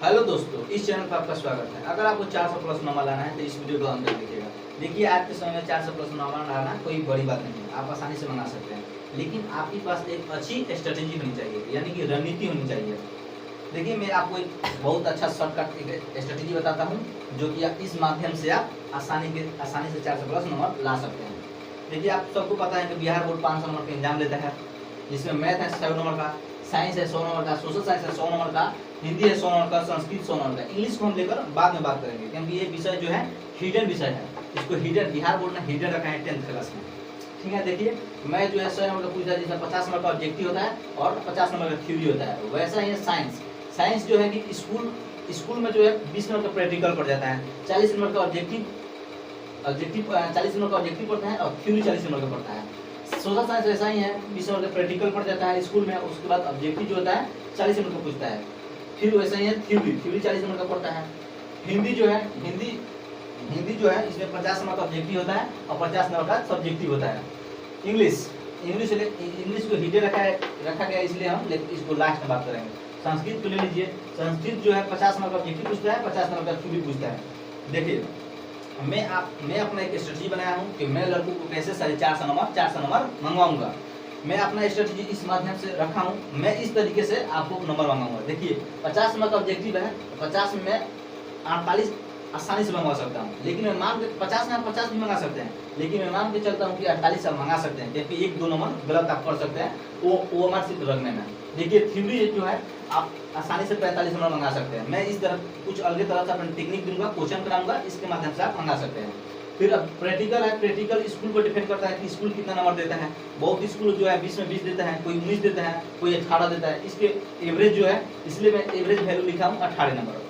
Hello दोस्तों, इस channel पर आपका स्वागत है। अगर आपको 400 प्लस नंबर लाना है तो इस वीडियो को अंत तक देखिएगा। देखिए, आज के समय में 400 प्लस नंबर लाना कोई बड़ी बात नहीं है, आप आसानी से मंगा सकते हैं। लेकिन आपके पास एक अच्छी स्ट्रेटेजी होनी चाहिए, यानी कि रणनीति होनी चाहिए। देखिए, मैं आपको एक बहुत अच्छा शॉर्टकट एक स्ट्रेटेजी बताता हूँ, जो कि इस माध्यम से आप आसानी से 400 प्लस नंबर ला सकते हैं। देखिए, आप सबको पता है कि बिहार बोर्ड 500 नंबर का एग्जाम लेता है, जिसमें मैथ है 100 नंबर का, साइंस है 100 नंबर का, सोशल साइंस है 100 नंबर का, हिंदी है 100 नंबर का, संस्कृत 100 नंबर का। इंग्लिश को हम लेकर बाद में बात करेंगे, क्योंकि ये विषय जो है हिडन विषय है। इसको हिडन, बिहार बोर्ड ने हिडन रखा है 10th क्लास में। ठीक है, देखिए, मैं जो है 100 नंबर का पूछा है, जिसमें 50 नंबर का ऑब्जेक्टिव होता है और 50 नंबर का थ्योरी होता है। वैसा ही साइंस जो है कि स्कूल में जो है 20 नंबर का प्रैक्टिकल पड़ जाता है, 40 नंबर का ऑब्जेक्टिव 40 नंबर का ऑब्जेक्टिव पड़ता है और थ्योरी 40 नंबर का पड़ता है। सोशल साइंस वैसा ही है, 20 नंबर का प्रैक्टिकल पड़ जाता है स्कूल में, उसके बाद ऑब्जेक्टिव जो होता है 40 नंबर का पूछता है। फिर वैसा ही है, थ्योरी 40 नंबर का पड़ता है। हिंदी जो है इसमें 50 नंबर का ऑब्जेक्टिव होता है और 50 नंबर का सब्जेक्टिव होता है। इंग्लिश को हिडन रखा गया, इसलिए हम इसको लास्ट में बात करेंगे। संस्कृत को ले लीजिए, संस्कृत जो है 50 नंबर का ऑब्जेक्टिव पूछता है, 50 नंबर का थ्योरी पूछता है। देखिए, मैं अपना एक स्ट्रेटजी बनाया हूँ कि मैं लड़कों को कैसे 450 नंबर मंगवाऊंगा। मैं अपना स्ट्रेटजी इस माध्यम से रखा हूँ, मैं इस तरीके से आपको नंबर मंगाऊंगा। देखिए, 50 नंबर का ऑब्जेक्टिव है, 50 में मैं 48 आसानी से मंगवा सकता हूँ। लेकिन मैं मान के 50 में आप 50 भी मंगा सकते हैं, लेकिन मैं मान के चलता हूँ कि 48 आप मंगा सकते हैं, क्योंकि 1-2 नंबर गलत आप कर सकते हैं वो मार्कशीट रखने में। देखिए, थ्योरी जो है आप आसानी से 45 नंबर मंगा सकते हैं। मैं इस तरह कुछ अलग तरह से अपनी टेक्निक दूंगा, क्वेश्चन कराऊंगा, इसके माध्यम से आप मंगा सकते हैं। फिर अब प्रैक्टिकल है, प्रैक्टिकल स्कूल पर डिपेंड करता है कि स्कूल कितना नंबर देता है। बहुत स्कूल जो है 20 में 20 देता है, कोई 19 देता है, कोई 18 देता है। इसके एवरेज जो है, इसलिए मैं एवरेज वैल्यू लिखा हूँ 18 नंबर।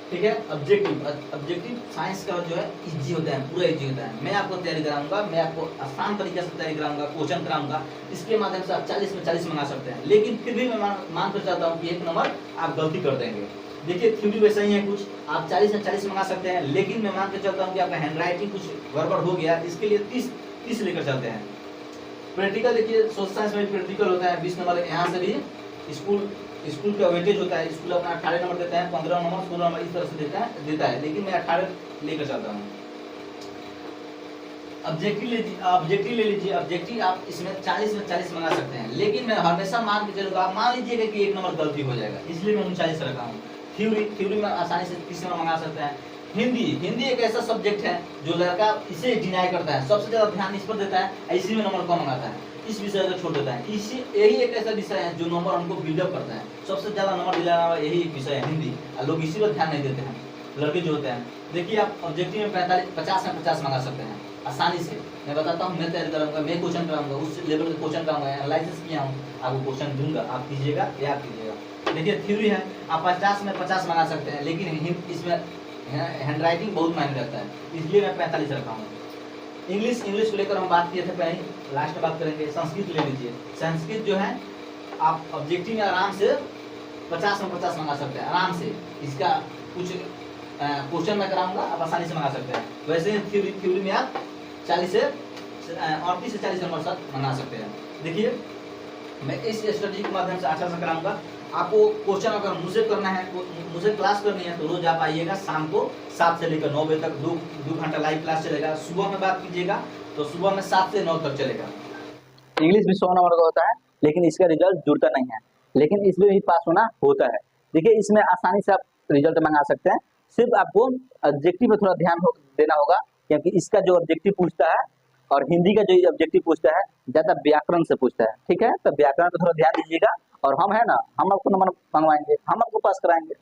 ठीक है, ऑब्जेक्टिव साइंस का जो है इजी होता है, पूरा इजी होता है। मैं आपको तैयारी कराऊंगा, मैं आपको आसान तरीके से तैयारी कराऊंगा, क्वेश्चन कराऊंगा, इसके माध्यम से आप 40 में 40 मंगा सकते हैं। लेकिन फिर भी मैं मान कर चलता हूँ कि 1 नंबर आप गलती कर देंगे। देखिए, थ्योरी वैसा ही है, कुछ आप 40 में 40 मंगा सकते हैं, लेकिन मैं मान के चलता हूँ कि आपका हैंड राइटिंग कुछ गड़बड़ हो गया, इसके लिए 30 लेकर चलते हैं। प्रैक्टिकल देखिए, सोशल साइंस में प्रैक्टिकल होता है 20 नंबर, यहाँ से भी स्कूल का वेटेज होता है। स्कूल अपना 18 नंबर देता है, 15 नंबर 16 नंबर इस तरह से देता है, लेकिन मैं 18 लेकर चलता हूँ। ऑब्जेक्टिव ले लीजिए, ऑब्जेक्टिव आप इसमें 40 में 40 मंगा सकते हैं, लेकिन मैं हमेशा मान के चलूंगा, आप मान लीजिएगा कि 1 नंबर गलती हो जाएगा, इसलिए मैं 39 रखा हूँ। थ्योरी में आसानी से 30 नंबर मंगा सकते हैं। हिंदी एक ऐसा सब्जेक्ट है जो लड़का इसे डिनाई करता है, सबसे ज्यादा ध्यान इस पर देता है, इसी में नंबर कम मंगाता है, इस विषय को छोड़ देता है। यही एक ऐसा विषय है जो नंबर हमको बिल्डअप करता है, सबसे ज्यादा नंबर दिलाने वाला यही एक विषय है हिंदी, और लोग इसी पर ध्यान नहीं देते हैं, लड़के जो होते हैं। देखिए, आप ऑब्जेक्टिव में 50 में 50 मंगा सकते हैं आसानी से। मैं बताता हूँ, मैं तैयारी कराऊंगा, मैं क्वेश्चन कराऊंगा, उस लेवल के क्वेश्चन कराऊंगा, एनालिसिस किया हूँ, आपको क्वेश्चन दूंगा, आप कीजिएगा, याद कीजिएगा। देखिए, थ्योरी है, आप 50 में 50 मंगा सकते हैं, लेकिन इसमें हैंड राइटिंग बहुत मायने रखता है, इसलिए मैं 45 रखा हूँ। इंग्लिश को लेकर हम बात किए थे पहले, लास्ट में बात करेंगे। संस्कृत ले लीजिए, संस्कृत जो है आप ऑब्जेक्टिव में आराम से 50 में 50 मंगा सकते हैं, आराम से। इसका कुछ क्वेश्चन मैं कराऊंगा, आप आसानी से मंगा सकते हैं। वैसे ही थ्योरी में आप 38 से 40 नंबर तक मंगा सकते हैं। देखिए, मैं इस स्ट्रेटजी के माध्यम से अच्छा से कराऊंगा। आपको क्वेश्चन अगर मुझसे करना है, मुझे क्लास करनी है, तो रोज आप आइएगा शाम को 7 से लेकर 9 बजे तक 2 घंटा लाइव क्लास चलेगा। सुबह में बात कीजिएगा तो सुबह में 7 से 9 तक चलेगा। इंग्लिश भी 100 नंबर का होता है, लेकिन इसका रिजल्ट जुड़ता नहीं है, लेकिन इसमें भी पास होना होता है। देखिए, इसमें आसानी से आप रिजल्ट मंगा सकते हैं, सिर्फ आपको ऑब्जेक्टिव में थोड़ा ध्यान देना होगा, क्योंकि इसका जो ऑब्जेक्टिव पूछता है और हिंदी का जो ऑब्जेक्टिव पूछता है, ज्यादा व्याकरण से पूछता है। ठीक है, तो व्याकरण पर थोड़ा ध्यान दीजिएगा, और हम है ना, हम आपको नंबर मंगवाएंगे, हम आपको पास कराएंगे।